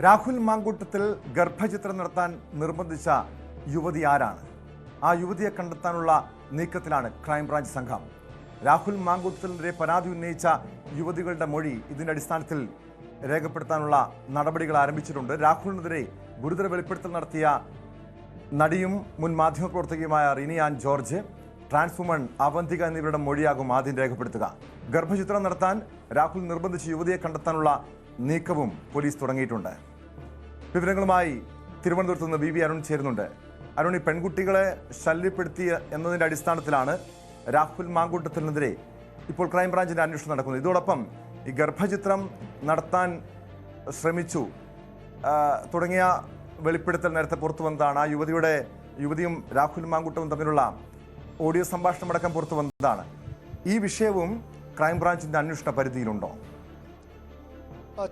രാഹുൽ മാങ്കൂട്ടത്തിൽ ഗർഭചിത്രം നടത്താൻ നിർബന്ധിച്ച യുവതി ആരാണ്? ആ യുവതിയെ കണ്ടെത്താനുള്ള നീക്കത്തിലാണ് ക്രൈംബ്രാഞ്ച് സംഘം. രാഹുൽ മാങ്കൂട്ടത്തിനെതിരെ പരാതി ഉന്നയിച്ച യുവതികളുടെ മൊഴി ഇതിന്റെ അടിസ്ഥാനത്തിൽ രേഖപ്പെടുത്താനുള്ള നടപടികൾ ആരംഭിച്ചിട്ടുണ്ട്. രാഹുലിനെതിരെ ഗുരുതര വെളിപ്പെടുത്തൽ നടത്തിയ നടിയും മുൻ മാധ്യമപ്രവർത്തകയുമായ റിനി ആൻ ജോർജ്, ട്രാൻസ് വുമൺ അവന്തിക എന്നിവരുടെ മൊഴിയാകും ആദ്യം രേഖപ്പെടുത്തുക. ഗർഭചിത്രം നടത്താൻ രാഹുൽ നിർബന്ധിച്ച യുവതിയെ കണ്ടെത്താനുള്ള നീക്കവും പോലീസ് തുടങ്ങിയിട്ടുണ്ട്. വിവരങ്ങളുമായി തിരുവനന്തപുരത്ത് നിന്ന് ബി അരുൺ ചേരുന്നുണ്ട്. അരുൺ, ഈ പെൺകുട്ടികളെ ശല്യപ്പെടുത്തിയ എന്നതിൻ്റെ അടിസ്ഥാനത്തിലാണ് രാഹുൽ മാങ്കൂട്ടത്തിനെതിരെ ഇപ്പോൾ ക്രൈംബ്രാഞ്ചിൻ്റെ അന്വേഷണം നടക്കുന്നത്. ഇതോടൊപ്പം ഈ ഗർഭചിത്രം നടത്താൻ ശ്രമിച്ചു തുടങ്ങിയ വെളിപ്പെടുത്തൽ നേരത്തെ പുറത്തു വന്നതാണ്. ആ യുവതിയും രാഹുൽ മാങ്കൂട്ടവും തമ്മിലുള്ള ഓഡിയോ സംഭാഷണമടക്കം പുറത്തു വന്നതാണ്. ഈ വിഷയവും ക്രൈംബ്രാഞ്ചിൻ്റെ അന്വേഷണ പരിധിയിലുണ്ടോ?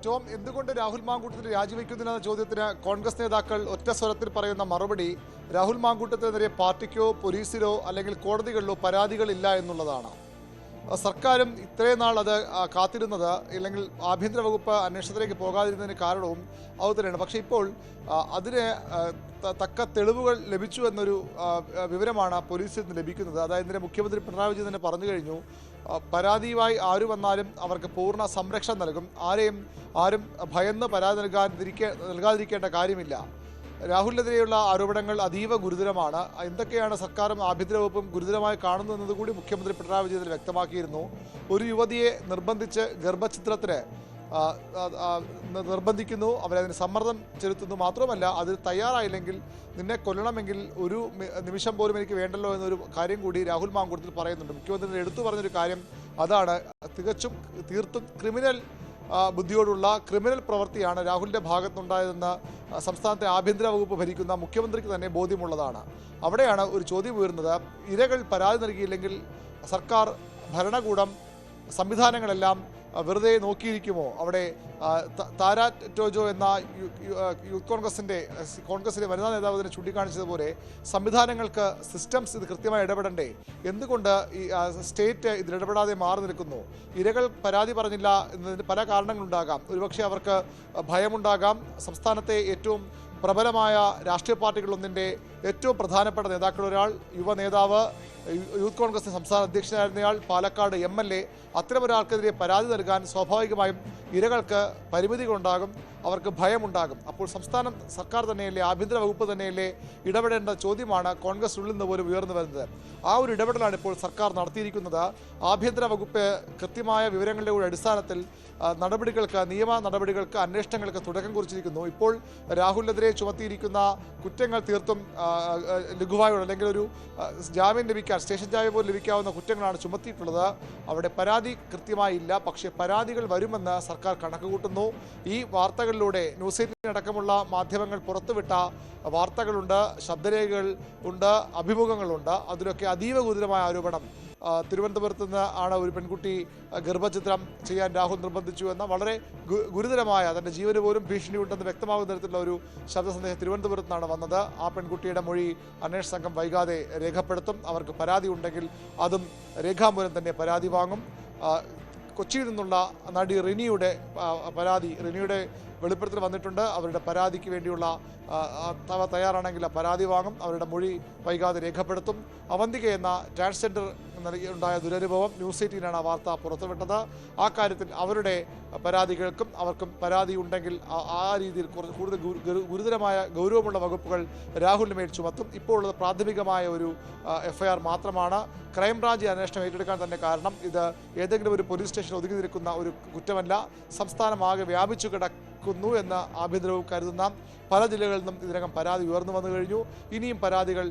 ടോം, എന്തുകൊണ്ട് രാഹുൽ മാങ്കൂട്ടത്തിൽ രാജിവെക്കുന്നില്ലെന്ന ചോദ്യത്തിന് കോൺഗ്രസ് നേതാക്കൾ ഒറ്റ സ്വരത്തിൽ പറയുന്ന മറുപടി രാഹുൽ മാങ്കൂട്ടത്തിനെതിരെ പാർട്ടിക്കോ പോലീസിലോ അല്ലെങ്കിൽ കോടതികളിലോ പരാതികളില്ല എന്നുള്ളതാണ്. സർക്കാരും ഇത്രയും നാൾ അത് കാത്തിരുന്നത് അല്ലെങ്കിൽ ആഭ്യന്തര വകുപ്പ് അന്വേഷണത്തിലേക്ക് പോകാതിരുന്നതിന് കാരണവും അതുതന്നെയാണ്. പക്ഷേ ഇപ്പോൾ അതിന് തക്ക തെളിവുകൾ ലഭിച്ചു എന്നൊരു വിവരമാണ് പോലീസിൽ നിന്ന് ലഭിക്കുന്നത്. അതായത് ഇന്നലെ മുഖ്യമന്ത്രി പിണറായി വിജയൻ തന്നെ പറഞ്ഞു കഴിഞ്ഞു, പരാതിയുമായി ആര് വന്നാലും അവർക്ക് പൂർണ്ണ സംരക്ഷണം നൽകും. ആരും ഭയന്ന് പരാതി നൽകാതിരിക്കേണ്ട കാര്യമില്ല. രാഹുലിനെതിരെയുള്ള ആരോപണങ്ങൾ അതീവ ഗുരുതരമാണ്. എന്തൊക്കെയാണ് സർക്കാരും ആഭ്യന്തര വകുപ്പും ഗുരുതരമായി കാണുന്നതെന്നത് കൂടി മുഖ്യമന്ത്രി പിണറായി വിജയൻ വ്യക്തമാക്കിയിരുന്നു. ഒരു യുവതിയെ നിർബന്ധിച്ച് ഗർഭചിത്രത്തിന് നിർബന്ധിക്കുന്നു, അവരതിന് സമ്മർദ്ദം ചെലുത്തുന്നു. മാത്രമല്ല, അതിൽ തയ്യാറായില്ലെങ്കിൽ നിന്നെ കൊല്ലണമെങ്കിൽ ഒരു നിമിഷം പോലും എനിക്ക് വേണ്ടല്ലോ എന്നൊരു കാര്യം കൂടി രാഹുൽ മാങ്കൂട്ടത്തിൽ പറയുന്നുണ്ട്. മുഖ്യമന്ത്രി എടുത്തു പറഞ്ഞൊരു കാര്യം അതാണ്. തീർത്തും ക്രിമിനൽ ബുദ്ധിയോടുള്ള ക്രിമിനൽ പ്രവൃത്തിയാണ് രാഹുലിൻ്റെ ഭാഗത്തുണ്ടായതെന്ന് സംസ്ഥാനത്തെ ആഭ്യന്തര വകുപ്പ് ഭരിക്കുന്ന മുഖ്യമന്ത്രിക്ക് തന്നെ ബോധ്യമുള്ളതാണ്. അവിടെയാണ് ഒരു ചോദ്യം ഉയർന്നത്. ഇരകൾ പരാതി നൽകിയില്ലെങ്കിൽ സർക്കാർ, ഭരണകൂടം, സംവിധാനങ്ങളെല്ലാം വെറുതെ നോക്കിയിരിക്കുമോ? അവിടെ താര ടോജോ എന്ന യൂത്ത് കോൺഗ്രസിൻ്റെ വനിതാ നേതാവ് തന്നെ ചൂണ്ടിക്കാണിച്ചതുപോലെ സംവിധാനങ്ങൾക്ക്, സിസ്റ്റംസ് ഇത് കൃത്യമായി ഇടപെടണ്ടേ? എന്തുകൊണ്ട് ഈ സ്റ്റേറ്റ് ഇതിലിടപെടാതെ മാറി നിൽക്കുന്നു? ഇരകൾ പരാതി പറഞ്ഞില്ല എന്നതിന് പല കാരണങ്ങളുണ്ടാകാം. ഒരുപക്ഷെ അവർക്ക് ഭയമുണ്ടാകാം. സംസ്ഥാനത്തെ ഏറ്റവും പ്രബലമായ രാഷ്ട്രീയ പാർട്ടികളൊന്നിൻ്റെ ഏറ്റവും പ്രധാനപ്പെട്ട നേതാക്കളൊരാൾ, യുവ നേതാവ്, യൂത്ത് കോൺഗ്രസിൻ്റെ സംസ്ഥാന അധ്യക്ഷനായിരുന്നയാൾ, പാലക്കാട് MLA, അത്തരമൊരാൾക്കെതിരെ പരാതി നൽകാൻ സ്വാഭാവികമായും ഇരകൾക്ക് പരിമിതികളുണ്ടാകും, അവർക്ക് ഭയമുണ്ടാകും. അപ്പോൾ സംസ്ഥാനം സർക്കാർ തന്നെയല്ലേ, ആഭ്യന്തര വകുപ്പ് തന്നെയല്ലേ ഇടപെടേണ്ട ചോദ്യമാണ് കോൺഗ്രസ് ഉള്ളിൽ നിന്ന് പോലും ഉയർന്നു വരുന്നത്. ആ ഒരു ഇടപെടലാണ് ഇപ്പോൾ സർക്കാർ നടത്തിയിരിക്കുന്നത്. ആഭ്യന്തര വകുപ്പ് കൃത്യമായ വിവരങ്ങളുടെ കൂടെ അടിസ്ഥാനത്തിൽ നിയമ നടപടികൾക്ക്, അന്വേഷണങ്ങൾക്ക് തുടക്കം കുറിച്ചിരിക്കുന്നു. ഇപ്പോൾ രാഹുലിനെതിരെ ചുമത്തിയിരിക്കുന്ന കുറ്റങ്ങൾ തീർത്തും ലഘുവായുള്ള അല്ലെങ്കിൽ ഒരു ജാമ്യം ലഭിക്കാൻ, സ്റ്റേഷൻ ജാമ്യം പോലും ലഭിക്കാവുന്ന കുറ്റങ്ങളാണ് ചുമത്തിയിട്ടുള്ളത്. അവിടെ പരാതി കൃത്യമായി ഇല്ല. പക്ഷേ പരാതികൾ വരുമെന്ന് സർക്കാർ കണക്ക് കൂട്ടുന്നു. ഈ വാർത്തകളിലൂടെ ന്യൂസ് 18 അടക്കമുള്ള മാധ്യമങ്ങൾ പുറത്തുവിട്ട വാർത്തകളുണ്ട്, ശബ്ദരേഖകൾ ഉണ്ട്, അഭിമുഖങ്ങളുണ്ട്. അതിലൊക്കെ അതീവ ഗുരുതരമായ ആരോപണം. തിരുവനന്തപുരത്ത് നിന്ന് ആണ് ഒരു പെൺകുട്ടി ഗർഭചിത്രം ചെയ്യാൻ രാഹുൽ നിർബന്ധിച്ചു എന്ന വളരെ ഗുരുതരമായ, തൻ്റെ ജീവന് പോലും ഭീഷണിയുണ്ടെന്ന് വ്യക്തമാകുന്ന തരത്തിലുള്ള ഒരു ശബ്ദ സന്ദേശം തിരുവനന്തപുരത്ത് നിന്നാണ് വന്നത്. ആ പെൺകുട്ടിയുടെ മൊഴി അന്വേഷണ സംഘം വൈകാതെ രേഖപ്പെടുത്തും. അവർക്ക് പരാതി ഉണ്ടെങ്കിൽ അതും രേഖാമൂലം തന്നെ പരാതി വാങ്ങും. കൊച്ചിയിൽ നിന്നുള്ള നടി റിനിയുടെ വെളിപ്പെടുത്തൽ വന്നിട്ടുണ്ട്. അവരുടെ പരാതിക്ക് വേണ്ടിയുള്ള തയ്യാറാണെങ്കിൽ പരാതി വാങ്ങും. അവരുടെ മൊഴി വൈകാതെ രേഖപ്പെടുത്തും. അവന്തിക എന്ന ട്രാൻസ്ജെൻഡർ ഉണ്ടായ ദുരനുഭവം ന്യൂസ് 18 ആ വാർത്ത പുറത്തുവിട്ടത്. ആ കാര്യത്തിൽ അവരുടെ പരാതി കേൾക്കും. അവർക്കും പരാതി ഉണ്ടെങ്കിൽ ആ രീതിയിൽ കൂടുതൽ ഗുരുതരമായ ഗൗരവമുള്ള വകുപ്പുകൾ രാഹുലിന് മേൽ ചുമത്തും. ഇപ്പോൾ ഉള്ളത് പ്രാഥമികമായ ഒരു FIR മാത്രമാണ്. ക്രൈംബ്രാഞ്ച് അന്വേഷണം ഏറ്റെടുക്കാൻ തന്നെ കാരണം ഇത് ഏതെങ്കിലും ഒരു പോലീസ് സ്റ്റേഷനിൽ ഒതുങ്ങി നിൽക്കുന്ന ഒരു കുറ്റമല്ല, സംസ്ഥാനമാകെ വ്യാപിച്ചു കിടക്കുന്നു എന്ന് ആഭ്യന്തര വകുപ്പ് കരുതുന്ന പല ജില്ലകളിൽ നിന്നും ഇതിനകം പരാതി ഉയർന്നു വന്നു കഴിഞ്ഞു. ഇനിയും പരാതികൾ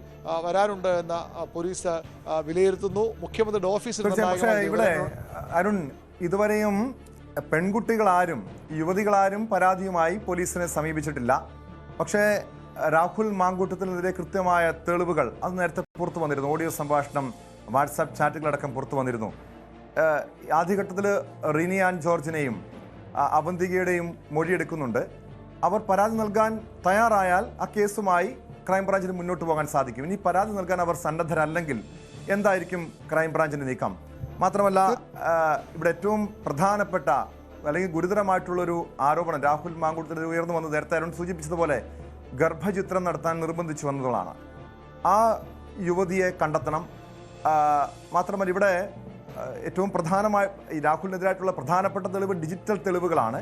വരാനുണ്ട് എന്ന് പോലീസ് വിലയിരുത്തുന്നു. മുഖ്യമന്ത്രിയുടെ ഓഫീസിൽ ഇവിടെ അരുൺ, ഇതുവരെയും പെൺകുട്ടികളാരും, യുവതികളാരും പരാതിയുമായി പോലീസിനെ സമീപിച്ചിട്ടില്ല. പക്ഷേ രാഹുൽ മാങ്കൂട്ടത്തിനെതിരെ കൃത്യമായ തെളിവുകൾ അത് നേരത്തെ പുറത്തു വന്നിരുന്നു. ഓഡിയോ സംഭാഷണം, വാട്സാപ്പ് ചാറ്റുകളടക്കം പുറത്തു വന്നിരുന്നു. ആദ്യഘട്ടത്തിൽ റിനി ആൻ ജോർജിനെയും അവന്തികയുടെയും മൊഴിയെടുക്കുന്നുണ്ട്. അവർ പരാതി നൽകാൻ തയ്യാറായാൽ ആ കേസുമായി ക്രൈംബ്രാഞ്ചിന് മുന്നോട്ട് പോകാൻ സാധിക്കും. ഇനി പരാതി നൽകാൻ അവർ സന്നദ്ധരല്ലെങ്കിൽ എന്തായിരിക്കും ക്രൈംബ്രാഞ്ചിന്റെ നീക്കം? മാത്രമല്ല, ഇവിടെ ഏറ്റവും പ്രധാനപ്പെട്ട അല്ലെങ്കിൽ ഗുരുതരമായിട്ടുള്ളൊരു ആരോപണം രാഹുൽ മാങ്കൂട്ടത്തിൽ ഉയർന്നു വന്നത് നേരത്തെ അരുൺ സൂചിപ്പിച്ചതുപോലെ ഗർഭചിത്രം നടത്താൻ നിർബന്ധിച്ചു വന്നതാണ്. ആ യുവതിയെ കണ്ടെത്തണം. മാത്രമല്ല ഇവിടെ ഏറ്റവും പ്രധാനമായ ഈ രാഹുലിനെതിരായിട്ടുള്ള പ്രധാനപ്പെട്ട തെളിവ് ഡിജിറ്റൽ തെളിവുകളാണ്.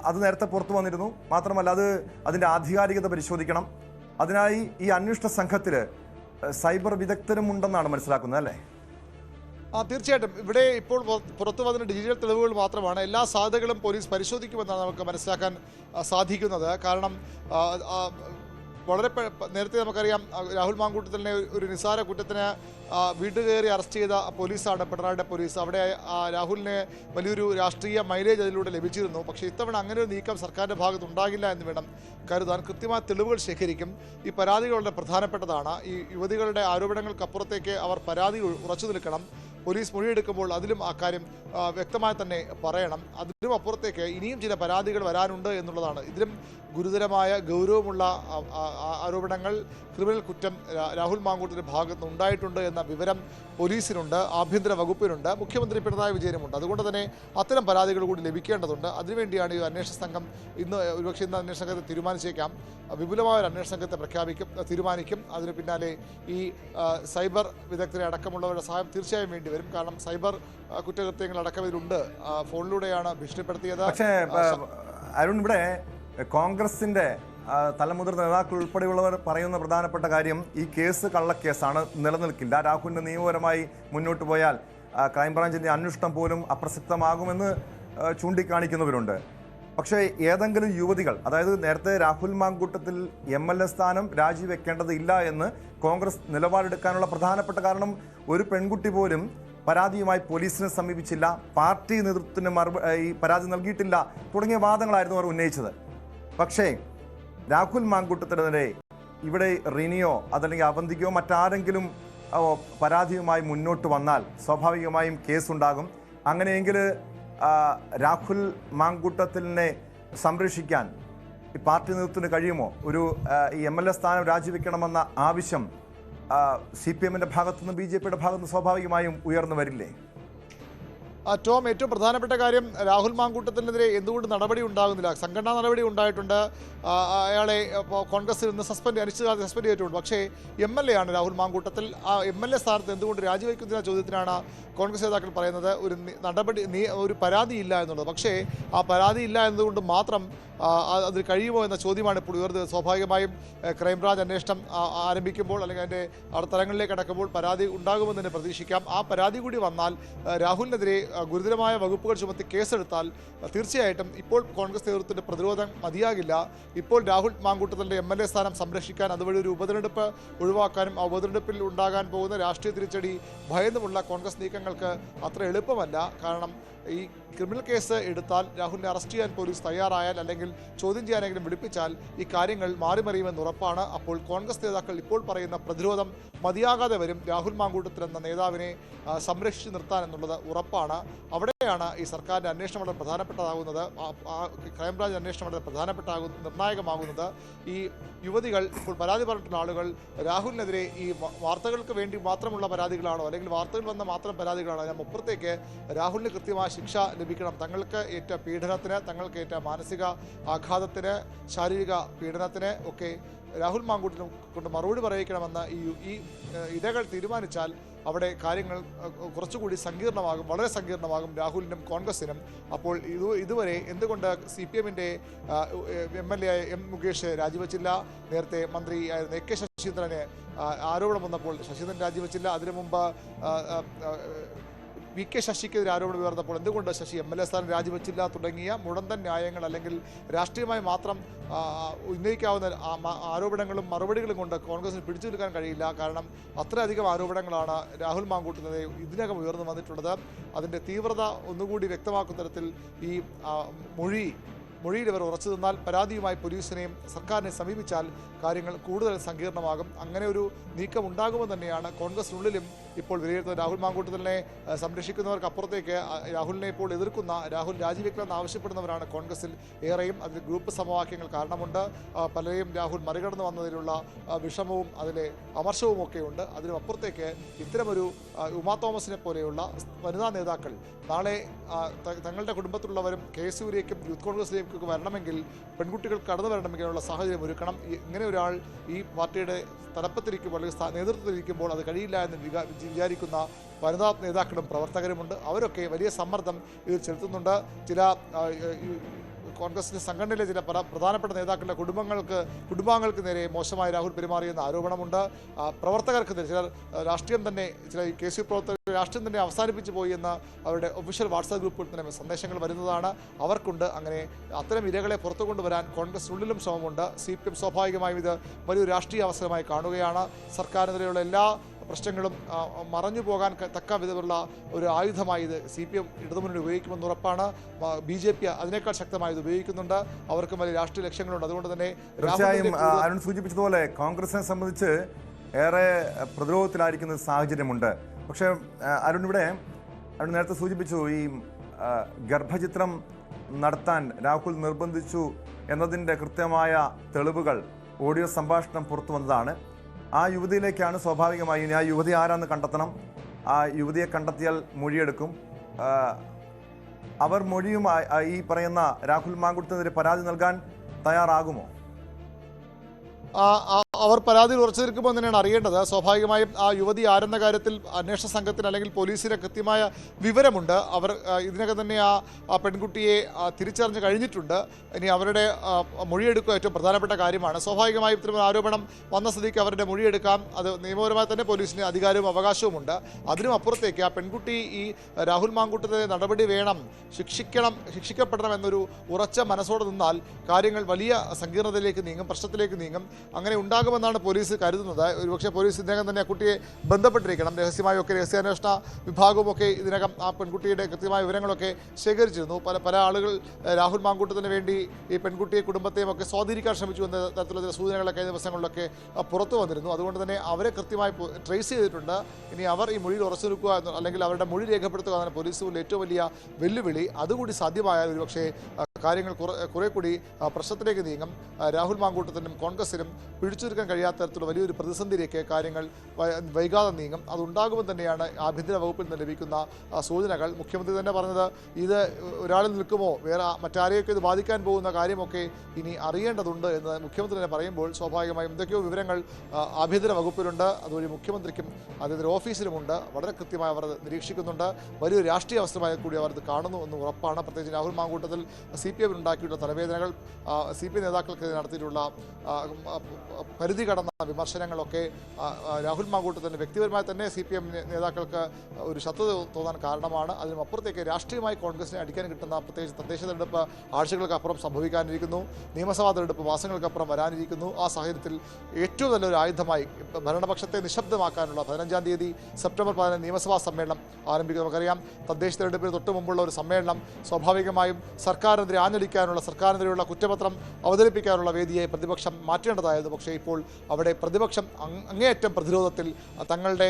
അത് നേരത്തെ പുറത്തു വന്നിരുന്നു. മാത്രമല്ല അതിൻ്റെ ആധികാരികത പരിശോധിക്കണം. അതിനായി ഈ അന്വേഷണ സംഘത്തിൽ സൈബർ വിദഗ്ധരും ഉണ്ടെന്നാണ് മനസ്സിലാക്കുന്നത്, അല്ലേ? തീർച്ചയായിട്ടും ഇവിടെ ഇപ്പോൾ പുറത്തു വന്ന ഡിജിറ്റൽ തെളിവുകൾ മാത്രമാണ്. എല്ലാ സാധ്യതകളും പോലീസ് പരിശോധിക്കുമെന്നാണ് നമുക്ക് മനസ്സിലാക്കാൻ സാധിക്കുന്നത്. കാരണം വളരെ നേരത്തെ നമുക്കറിയാം രാഹുൽ മാങ്കൂട്ടത്തിലിനെ ഒരു നിസ്സാര കുറ്റത്തിന് വീട്ടിൽ കയറി അറസ്റ്റ് ചെയ്ത പോലീസാണ് പിണറായിയുടെ പോലീസ്. അവിടെ രാഹുലിന് വലിയൊരു രാഷ്ട്രീയ മൈലേജ് അതിലൂടെ ലഭിച്ചിരുന്നു. പക്ഷേ ഇത്തവണ അങ്ങനെ ഒരു നീക്കം സർക്കാരിൻ്റെ ഭാഗത്ത് ഉണ്ടാകില്ല എന്ന് വേണം കരുതാൻ. കൃത്യമായ തെളിവുകൾ ശേഖരിക്കും. ഈ പരാതികൾ വളരെ പ്രധാനപ്പെട്ടതാണ്. ഈ യുവതികളുടെ ആരോപണങ്ങൾക്കപ്പുറത്തേക്ക് അവർ പരാതി ഉറച്ചു നിൽക്കണം. പോലീസ് മൊഴിയെടുക്കുമ്പോൾ അതിലും ആ കാര്യം വ്യക്തമായി തന്നെ പറയണം. അതിലും അപ്പുറത്തേക്ക് ഇനിയും ചില പരാതികൾ വരാനുണ്ട് എന്നുള്ളതാണ്. ഇതിലും ഗുരുതരമായ ഗൗരവമുള്ള ആരോപണങ്ങൾ, ക്രിമിനൽ കുറ്റം രാഹുൽ മാങ്കൂട്ടത്തിൻ്റെ ഭാഗത്ത് ഉണ്ടായിട്ടുണ്ട് എന്ന വിവരം പോലീസിനുണ്ട്, ആഭ്യന്തര വകുപ്പിനുണ്ട്, മുഖ്യമന്ത്രി പിണറായി വിജയനുമുണ്ട്. അതുകൊണ്ട് തന്നെ അത്തരം പരാതികൾ കൂടി ലഭിക്കേണ്ടതുണ്ട്. അതിനുവേണ്ടിയാണ് ഈ അന്വേഷണ സംഘം ഒരുപക്ഷെ ഇന്ന് അന്വേഷണ സംഘത്തെ തീരുമാനിച്ചേക്കാം. വിപുലമായ ഒരു അന്വേഷണ സംഘത്തെ തീരുമാനിക്കും. അതിന് പിന്നാലെ ഈ സൈബർ വിദഗ്ധരെ അടക്കമുള്ളവരുടെ സഹായം തീർച്ചയായും വേണ്ടി വരും. കാരണം സൈബർ കുറ്റകൃത്യങ്ങൾ അടക്കം ഇതിലുണ്ട്. ഫോണിലൂടെയാണ് ഭീഷണിപ്പെടുത്തിയത്. പക്ഷേ അരുൺ, ഇവിടെ കോൺഗ്രസിന്റെ തലമുതിർന്ന നേതാക്കൾ ഉൾപ്പെടെയുള്ളവർ പറയുന്ന പ്രധാനപ്പെട്ട കാര്യം ഈ കേസ് കള്ളക്കേസാണ്, നിലനിൽക്കില്ല. രാഹുലിന് നിയമപരമായി മുന്നോട്ട് പോയാൽ ക്രൈംബ്രാഞ്ചിന്റെ അന്വേഷണം പോലും അപ്രസക്തമാകുമെന്ന് ചൂണ്ടിക്കാണിക്കുന്നവരുണ്ട്. പക്ഷേ ഏതെങ്കിലും യുവതികൾ, അതായത് നേരത്തെ രാഹുൽ മാങ്കൂട്ടത്തിൽ MLA സ്ഥാനം രാജിവെക്കേണ്ടതില്ല എന്ന് കോൺഗ്രസ് നിലപാടെടുക്കാനുള്ള പ്രധാനപ്പെട്ട കാരണം ഒരു പെൺകുട്ടി പോലും പരാതിയുമായി പോലീസിനെ സമീപിച്ചില്ല, പാർട്ടി നേതൃത്വത്തിന് ഈ പരാതി നൽകിയിട്ടില്ല തുടങ്ങിയ വാദങ്ങളായിരുന്നു അവർ ഉന്നയിച്ചത്. പക്ഷേ രാഹുൽ മാങ്കൂട്ടത്തിനെതിരെ ഇവിടെ റിനിയോ അതല്ലെങ്കിൽ അവന്തികയോ മറ്റാരെങ്കിലും പരാതിയുമായി മുന്നോട്ട് വന്നാൽ സ്വാഭാവികമായും കേസുണ്ടാകും. അങ്ങനെയെങ്കിൽ രാഹുൽ മാങ്കൂട്ടത്തിനെ സംരക്ഷിക്കാൻ ഈ പാർട്ടി നേതൃത്വത്തിന് കഴിയുമോ? ഒരു ഈ MLA സ്ഥാനം രാജിവെക്കണമെന്ന ആവശ്യം CPM-ന്റെ ഭാഗത്തുനിന്ന് BJP-യുടെ ഭാഗത്തുനിന്ന് സ്വാഭാവികമായും ഉയർന്നു വരില്ലേ? ടോം, ഏറ്റവും പ്രധാനപ്പെട്ട കാര്യം രാഹുൽ മാങ്കൂട്ടത്തിനെതിരെ എന്തുകൊണ്ട് നടപടി ഉണ്ടാകുന്നില്ല? സംഘടനാ നടപടി ഉണ്ടായിട്ടുണ്ട്. അയാളെ കോൺഗ്രസിൽ നിന്ന് അനിശ്ചിതകാലത്ത് സസ്പെൻഡ് ചെയ്തിട്ടുണ്ട്. പക്ഷേ MLA ആണ് രാഹുൽ മാങ്കൂട്ടത്തിൽ. ആ MLA സ്ഥാനത്ത് എന്തുകൊണ്ട് രാജിവെക്കുന്ന ചോദ്യത്തിനാണ് കോൺഗ്രസ് നേതാക്കൾ പറയുന്നത് ഒരു പരാതിയില്ല എന്നുള്ളത്. പക്ഷേ ആ പരാതിയില്ല എന്നതുകൊണ്ട് മാത്രം അതിൽ കഴിയുമോ എന്ന ചോദ്യമാണ് ഇപ്പോൾ ഉയർന്നത്. സ്വാഭാവികമായും ക്രൈംബ്രാഞ്ച് അന്വേഷണം ആരംഭിക്കുമ്പോൾ അല്ലെങ്കിൽ അതിൻ്റെ തലങ്ങളിലേക്ക് അടക്കുമ്പോൾ പരാതി ഉണ്ടാകുമെന്ന് തന്നെ പ്രതീക്ഷിക്കാം. ആ പരാതി കൂടി വന്നാൽ രാഹുലിനെതിരെ ഗുരുതരമായ വകുപ്പുകൾ ചുമത്തി കേസെടുത്താൽ തീർച്ചയായിട്ടും ഇപ്പോൾ കോൺഗ്രസ് നേതൃത്വത്തിൻ്റെ പ്രതിരോധം മതിയാകില്ല. ഇപ്പോൾ രാഹുൽ മാങ്കൂട്ടത്തിൻ്റെ MLA സ്ഥാനം സംരക്ഷിക്കാൻ, അതുവഴി ഒരു ഉപതെരഞ്ഞെടുപ്പ് ഒഴിവാക്കാനും ആ ഉപതെരഞ്ഞെടുപ്പിൽ ഉണ്ടാകാൻ പോകുന്ന രാഷ്ട്രീയ തിരിച്ചടി ഭയന്നുമുള്ള കോൺഗ്രസ് നീക്കങ്ങൾക്ക് അത്ര എളുപ്പമല്ല. കാരണം ഈ ക്രിമിനൽ കേസ് എടുത്താൽ രാഹുലിനെ അറസ്റ്റ് ചെയ്യാൻ പോലീസ് തയ്യാറായാൽ അല്ലെങ്കിൽ ചോദ്യം ചെയ്യാനെങ്കിലും വിളിപ്പിച്ചാൽ ഈ കാര്യങ്ങൾ മാറിമറിയുമെന്ന് ഉറപ്പാണ്. അപ്പോൾ കോൺഗ്രസ് നേതാക്കൾ ഇപ്പോൾ പറയുന്ന പ്രതിരോധം മതിയാകാതെ വരും. രാഹുൽ മാങ്കൂട്ടത്തിൽ എന്ന നേതാവിനെ സംരക്ഷിച്ച് നിർത്താൻ എന്നുള്ളത് ഉറപ്പാണ്. അവിടെയാണ് ഈ സർക്കാരിൻ്റെ അന്വേഷണം വളരെ പ്രധാനപ്പെട്ടതാകുന്നത്. ക്രൈംബ്രാഞ്ച് അന്വേഷണം വളരെ നിർണായകമാകുന്നത്. ഈ യുവതികൾ ഇപ്പോൾ പരാതി പറഞ്ഞിട്ടുള്ള ആളുകൾ രാഹുലിനെതിരെ ഈ വാർത്തകൾക്ക് വേണ്ടി മാത്രമുള്ള പരാതികളാണോ അല്ലെങ്കിൽ വാർത്തകൾ വന്ന മാത്രം പരാതികളാണോ? ഞാൻ അപ്പുറത്തേക്ക് രാഹുലിന് കൃത്യമായ ശിക്ഷ ലഭിക്കണം. തങ്ങൾക്ക് ഏറ്റ പീഡനത്തിന്, തങ്ങൾക്ക് ഏറ്റ മാനസിക ആഘാതത്തിന്, ശാരീരിക പീഡനത്തിന് ഒക്കെ രാഹുൽ മാങ്കൂട്ടിനെ കൊണ്ട് മറുപടി പറയിക്കണമെന്ന് ഈ ഇരകൾ തീരുമാനിച്ചാൽ അവിടെ കാര്യങ്ങൾ കുറച്ചുകൂടി സങ്കീർണമാകും, വളരെ സങ്കീർണമാകും രാഹുലിനും കോൺഗ്രസിനും. അപ്പോൾ ഇതുവരെ എന്തുകൊണ്ട് CPM-ന്റെ MLA M മുകേഷ് രാജിവെച്ചില്ല? നേരത്തെ മന്ത്രിയായിരുന്ന AK ശശീന്ദ്രന് ആരോപണം വന്നപ്പോൾ ശശീന്ദ്രൻ രാജിവെച്ചില്ല. അതിനു മുമ്പ് VK ശശിക്കെതിരെ ആരോപണം ഉയർന്നപ്പോൾ എന്തുകൊണ്ട് ശശി MLA സ്ഥാനം രാജിവെച്ചില്ല? തുടങ്ങിയ മുടന്തൻ ന്യായങ്ങൾ അല്ലെങ്കിൽ രാഷ്ട്രീയമായി മാത്രം ഉന്നയിക്കാവുന്ന ആരോപണങ്ങളും മറുപടികളും കൊണ്ട് കോൺഗ്രസിന് പിടിച്ചു നിൽക്കാൻ കഴിയില്ല. കാരണം അത്രയധികം ആരോപണങ്ങളാണ് രാഹുൽ മാങ്കൂട്ടത്തിനെതിരെ ഇതിനകം ഉയർന്നു വന്നിട്ടുള്ളത്. അതിൻ്റെ തീവ്രത ഒന്നുകൂടി വ്യക്തമാക്കുന്ന തരത്തിൽ ഈ മൊഴി മൊഴിയിൽ ഇവർ ഉറച്ചു നിന്നാൽ പരാതിയുമായി പോലീസിനെയും സർക്കാരിനെ സമീപിച്ചാൽ കാര്യങ്ങൾ കൂടുതൽ സങ്കീർണമാകും. അങ്ങനെ ഒരു നീക്കം ഉണ്ടാകുമെന്ന് തന്നെയാണ് കോൺഗ്രസിനുള്ളിലും ഇപ്പോൾ വിലയിരുത്തുന്നത്. രാഹുൽ മാങ്കൂട്ടത്തിലിനെ സംരക്ഷിക്കുന്നവർക്ക് അപ്പുറത്തേക്ക് രാഹുലിനെ ഇപ്പോൾ എതിർക്കുന്ന, രാഹുൽ രാജിവെക്കണമെന്ന് ആവശ്യപ്പെടുന്നവരാണ് കോൺഗ്രസിൽ ഏറെയും. അതിൽ ഗ്രൂപ്പ് സമവാക്യങ്ങൾ കാരണമുണ്ട്. പലരെയും രാഹുൽ മറികടന്നു വന്നതിലുള്ള വിഷമവും അതിലെ അമർഷവും ഒക്കെ ഉണ്ട്. അതിനും അപ്പുറത്തേക്ക് ഇത്തരമൊരു ഉമാ തോമസിനെ പോലെയുള്ള വനിതാ നേതാക്കൾ നാളെ തങ്ങളുടെ കുടുംബത്തിലുള്ളവരും KSUവിലേക്കും യൂത്ത് കോൺഗ്രസിലേക്കും വരണമെങ്കിൽ, പെൺകുട്ടികൾ കടന്നു വരണമെങ്കിലുള്ള സാഹചര്യം ഒരുക്കണം. ഇങ്ങനെ ഒരാൾ ഈ പാർട്ടിയുടെ തലപ്പത്തിരിക്കുമ്പോൾ അല്ലെങ്കിൽ നേതൃത്വത്തിലിരിക്കുമ്പോൾ അത് കഴിയില്ല എന്ന് വിചാരിക്കുന്ന വനിതാ നേതാക്കളും പ്രവർത്തകരുമുണ്ട്. അവരൊക്കെ വലിയ സമ്മർദ്ദം ഇതിൽ ചെലുത്തുന്നുണ്ട്. ചില കോൺഗ്രസിൻ്റെ സംഘടനയിലെ ചില പ്രധാനപ്പെട്ട നേതാക്കളുടെ കുടുംബാംഗങ്ങൾക്ക് നേരെ മോശമായി രാഹുൽ പെരുമാറിയെന്ന ആരോപണമുണ്ട്. പ്രവർത്തകർക്ക് നേരെ ചിലർ രാഷ്ട്രീയം തന്നെ, ചില KSU പ്രവർത്തകർ രാഷ്ട്രീയം തന്നെ അവസാനിപ്പിച്ചു പോയി എന്ന് അവരുടെ ഒഫീഷ്യൽ വാട്സാപ്പ് ഗ്രൂപ്പിൽ തന്നെ സന്ദേശങ്ങൾ വരുന്നതാണ്. അവർക്കുണ്ട്. അങ്ങനെ അത്തരം ഇരകളെ പുറത്തു കൊണ്ടുവരാൻ കോൺഗ്രസിനുള്ളിലും ശ്രമമുണ്ട്. CPM സ്വാഭാവികമായും ഇത് വലിയൊരു രാഷ്ട്രീയ അവസരമായി കാണുകയാണ്. സർക്കാരിനെതിരെയുള്ള എല്ലാ പ്രശ്നങ്ങളും മറഞ്ഞു പോകാൻ തക്ക വിധമുള്ള ഒരു ആയുധമായി ഇത് CPM ഇടതുമുന്നണി ഉപയോഗിക്കുമെന്ന് ഉറപ്പാണ്. BJP അതിനേക്കാൾ ശക്തമായി ഇത് ഉപയോഗിക്കുന്നുണ്ട്. അവർക്കും വലിയ രാഷ്ട്രീയ ലക്ഷ്യങ്ങളുണ്ട്. അതുകൊണ്ട് തന്നെ തീർച്ചയായും അരുൺ സൂചിപ്പിച്ചതുപോലെ കോൺഗ്രസിനെ സംബന്ധിച്ച് ഏറെ പ്രതിരോധത്തിലായിരിക്കുന്ന സാഹചര്യമുണ്ട്. പക്ഷേ അരുൺ നേരത്തെ സൂചിപ്പിച്ചു, ഈ ഗർഭചിത്രം നടത്താൻ രാഹുൽ നിർബന്ധിച്ചു എന്നതിൻ്റെ കൃത്യമായ തെളിവുകൾ, ഓഡിയോ സംഭാഷണം പുറത്തു വന്നതാണ്. ആ യുവതിയിലേക്കാണ് സ്വാഭാവികമായി ഇനി ആ യുവതി ആരാന്ന് കണ്ടെത്തണം. ആ യുവതിയെ കണ്ടെത്തിയാൽ മൊഴിയെടുക്കും. അവർ മൊഴിയും ഈ പറയുന്ന രാഹുൽ മാങ്കൂട്ടത്തിനെതിരെ പരാതി നൽകാൻ തയ്യാറാകുമോ? അവർ പരാതിയിൽ ഉറച്ചു നിൽക്കുമ്പോൾ തന്നെയാണ് അറിയേണ്ടത്. സ്വാഭാവികമായും ആ യുവതി ആരെന്ന കാര്യത്തിൽ അന്വേഷണ സംഘത്തിന് അല്ലെങ്കിൽ പോലീസിന് കൃത്യമായ വിവരമുണ്ട്. അവർ ഇതിനകം തന്നെ ആ പെൺകുട്ടിയെ തിരിച്ചറിഞ്ഞ് കഴിഞ്ഞിട്ടുണ്ട്. ഇനി അവരുടെ മൊഴിയെടുക്കുക ഏറ്റവും പ്രധാനപ്പെട്ട കാര്യമാണ്. സ്വാഭാവികമായും ഇത്തരം ആരോപണം വന്ന സ്ഥിതിക്ക് അവരുടെ മൊഴിയെടുക്കാം. അത് നിയമപരമായി തന്നെ പോലീസിന് അധികാരവും അവകാശവുമുണ്ട്. അതിനും അപ്പുറത്തേക്ക് ആ പെൺകുട്ടി ഈ രാഹുൽ മാങ്കൂട്ടത്തിൻ്റെ നടപടി വേണം, ശിക്ഷിക്കപ്പെടണം എന്നൊരു ഉറച്ച മനസ്സോടെ നിന്നാൽ കാര്യങ്ങൾ വലിയ സങ്കീർണതയിലേക്ക് നീങ്ങും, പ്രശ്നത്തിലേക്ക് നീങ്ങും. അങ്ങനെ ഉണ്ടാകുമെന്നാണ് പോലീസ് കരുതുന്നത്. ഒരുപക്ഷെ പോലീസ് ഇതിനകം തന്നെ ആ കുട്ടിയെ ബന്ധപ്പെട്ടിരിക്കണം. രഹസ്യമായൊക്കെ രഹസ്യാന്വേഷണ വിഭാഗമൊക്കെ ഇതിനകം ആ പെൺകുട്ടിയുടെ കൃത്യമായ വിവരങ്ങളൊക്കെ ശേഖരിച്ചിരുന്നു. പല ആളുകൾ രാഹുൽ മാങ്കൂട്ടത്തിന് വേണ്ടി ഈ പെൺകുട്ടിയെ കുടുംബത്തെയും ഒക്കെ സ്വാധീനിക്കാൻ ശ്രമിച്ചു എന്ന തരത്തിലുള്ള ചില സൂചനകളൊക്കെ ദിവസങ്ങളിലൊക്കെ പുറത്തു വന്നിരുന്നു. അതുകൊണ്ട് തന്നെ അവരെ കൃത്യമായി ട്രേസ് ചെയ്തിട്ടുണ്ട്. ഇനി അവർ ഈ മൊഴിയിൽ ഉറച്ചു നിൽക്കുക അല്ലെങ്കിൽ അവരുടെ മൊഴി രേഖപ്പെടുത്തുക എന്നാണ് പോലീസിൽ ഏറ്റവും വലിയ വെല്ലുവിളി. അതുകൂടി സാധ്യമായാൽ ഒരുപക്ഷെ കാര്യങ്ങൾ കുറെ കൂടി പ്രശ്നത്തിലേക്ക് നീങ്ങും. രാഹുൽ മാങ്കൂട്ടത്തിനും കോൺഗ്രസിനും പിടിച്ചു നിൽക്കാൻ കഴിയാത്ത തരത്തിലുള്ള വലിയൊരു പ്രതിസന്ധിയിലേക്ക് കാര്യങ്ങൾ വൈകാതെ നീങ്ങും. അതുണ്ടാകുമെന്ന് തന്നെയാണ് ആഭ്യന്തര വകുപ്പിൽ നിന്ന് ലഭിക്കുന്ന സൂചനകൾ. മുഖ്യമന്ത്രി തന്നെ പറഞ്ഞത് ഇത് ഒരാളിൽ നിൽക്കുമോ, വേറെ മറ്റാരെയൊക്കെ ഇത് ബാധിക്കാൻ പോകുന്ന കാര്യമൊക്കെ ഇനി അറിയേണ്ടതുണ്ട് എന്ന് മുഖ്യമന്ത്രി തന്നെ പറയുമ്പോൾ സ്വാഭാവികമായും എന്തൊക്കെയോ വിവരങ്ങൾ ആഭ്യന്തര വകുപ്പിലുണ്ട്. അതുവഴി മുഖ്യമന്ത്രിക്കും അദ്ദേഹത്തിൻ്റെ ഓഫീസിലുമുണ്ട്. വളരെ കൃത്യമായി അവർ നിരീക്ഷിക്കുന്നുണ്ട്. വലിയൊരു രാഷ്ട്രീയ അവസരമായി കൂടി അവർ ഇത് കാണുന്നു എന്ന് ഉറപ്പാണ്. പ്രത്യേകിച്ച് രാഹുൽ മാങ്കൂട്ടത്തിൽ CPM ഉണ്ടാക്കിയിട്ടുള്ള തലവേദനകൾ, CPM നേതാക്കൾക്ക് നടത്തിയിട്ടുള്ള പരിധി കടന്ന വിമർശനങ്ങളൊക്കെ രാഹുൽ മാങ്കൂട്ടത്തിന് വ്യക്തിപരമായി തന്നെ CPM നേതാക്കൾക്ക് ഒരു ശത്രുത തോന്നാൻ കാരണമാണ്. അതിനുമപ്പുറത്തേക്ക് രാഷ്ട്രീയമായി കോൺഗ്രസിനെ അടിക്കാൻ കിട്ടുന്ന, പ്രത്യേകിച്ച് തദ്ദേശ തെരഞ്ഞെടുപ്പ് ആഴ്ചകൾക്കപ്പുറം സംഭവിക്കാനിരിക്കുന്നു, നിയമസഭാ തെരഞ്ഞെടുപ്പ് മാസങ്ങൾക്കപ്പുറം വരാനിരിക്കുന്നു. ആ സാഹചര്യത്തിൽ ഏറ്റവും നല്ലൊരു ആയുധമായി ഭരണപക്ഷത്തെ നിശബ്ദമാക്കാനുള്ള 15-ാം തീയതി സെപ്റ്റംബർ 15 നിയമസഭാ സമ്മേളനം ആരംഭിക്കും. നമുക്കറിയാം, തദ്ദേശ തെരഞ്ഞെടുപ്പിന് തൊട്ട് മുമ്പുള്ള ഒരു സമ്മേളനം സ്വാഭാവികമായും സർക്കാരിനെതിരെ ആഞ്ഞടിക്കാനുള്ള, സർക്കാരിനെതിരെയുള്ള കുറ്റപത്രം അവതരിപ്പിക്കാനുള്ള വേദിയെ പ്രതിപക്ഷം മാറ്റേണ്ടതായിരുന്നു. പക്ഷേ ഇപ്പോൾ അവിടെ പ്രതിപക്ഷം അങ്ങേയറ്റം പ്രതിരോധത്തിൽ തങ്ങളുടെ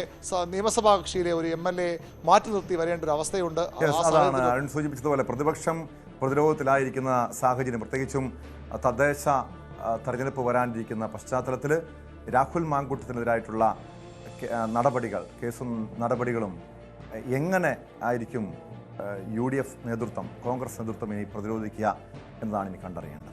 നിയമസഭാ കക്ഷിയിലെ ഒരു MLA മാറ്റി നിർത്തി വരേണ്ട ഒരു അവസ്ഥയുണ്ട്. അതാണ് അരുൺ സൂചിപ്പിച്ചതുപോലെ പ്രതിപക്ഷം പ്രതിരോധത്തിലായിരിക്കുന്ന സാഹചര്യം, പ്രത്യേകിച്ചും തദ്ദേശ തെരഞ്ഞെടുപ്പ് വരാനിരിക്കുന്ന പശ്ചാത്തലത്തിൽ രാഹുൽ മാങ്കൂട്ടത്തിനെതിരായിട്ടുള്ള നടപടികൾ, കേസും നടപടികളും എങ്ങനെ ആയിരിക്കും UDF നേതൃത്വം, കോൺഗ്രസ് നേതൃത്വം ഇനി പ്രതിരോധിക്കുക എന്നതാണ് ഇനി കണ്ടറിയേണ്ടത്.